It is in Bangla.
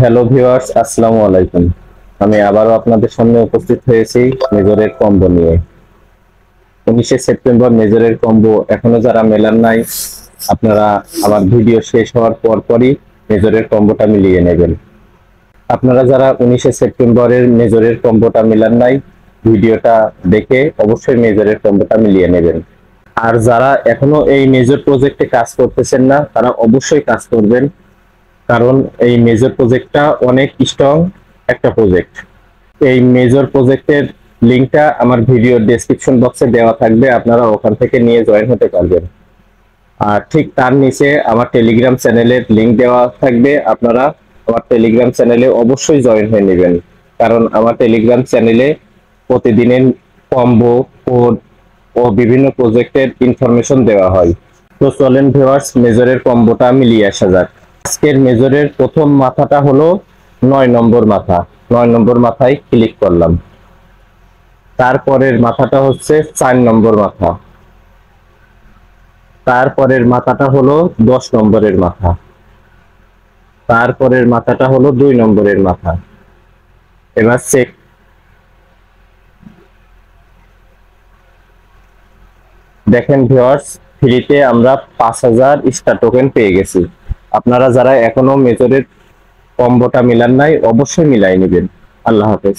হ্যালো ভিউয়ার্স, আসসালামু আলাইকুম। আমি আবারও আপনাদের সামনে উপস্থিত হয়েছি মেজরের কম্বো নিয়ে। 19শে সেপ্টেম্বর মেজরের কম্বো এখনো যারা মেলান নাই, আপনারা আমার ভিডিও শেষ হওয়ার পরই মেজরের কম্বোটা মিলিয়ে নেবেন। আপনারা যারা 19শে সেপ্টেম্বরের মেজরের কম্বোটা মিলান নাই, ভিডিওটা দেখে অবশ্যই মেজরের কম্বোটা মিলিয়ে নেবেন। আর যারা এখনো এই মেজর প্রজেক্টে কাজ করতেছেন না, তারা অবশ্যই কাজ করবেন, কারণ এই মেজর প্রজেক্টটা অনেক স্ট্রং একটা প্রজেক্ট। এই মেজর প্রজেক্টের লিংকটা আমার ভিডিও ডেসক্রিপশন বক্সে দেওয়া থাকবে, আপনারা ওখান থেকে নিয়ে জয়েন হতে পারবেন। আর ঠিক তার নিচে আমার টেলিগ্রাম চ্যানেলের লিংক দেওয়া থাকবে, আপনারা আমার টেলিগ্রাম চ্যানেলে অবশ্যই জয়েন হয়ে নেবেন, কারণ আমার টেলিগ্রাম চ্যানেলে প্রতিদিনের কম্বো, কোড ও বিভিন্ন প্রজেক্টের ইনফরমেশন দেওয়া হয়। তো চলেন ভিউয়ার্স, মেজরের কম্বোটা মিলিয়ে আসা যাক। আজকের মেজরের প্রথম মাথাটা হলো 9 নম্বর মাথা। 9 নম্বর মাথায় ক্লিক করলাম। তারপরের মাথাটা হচ্ছে 4 নম্বর মাথা। তারপরের মাথাটা হলো 10 নম্বরের মাথা। তারপরের মাথাটা হলো 2 নম্বরের মাথা। এবার চেক দেখেন ভিউয়ার্স, ফ্রিতে আমরা 5000 স্টার টোকেন পেয়ে গেছি। আপনারা যারা এখনো মেজরের কম্বোটা মিলান নাই, অবশ্যই মিলাই নেবেন। আল্লাহ হাফেজ।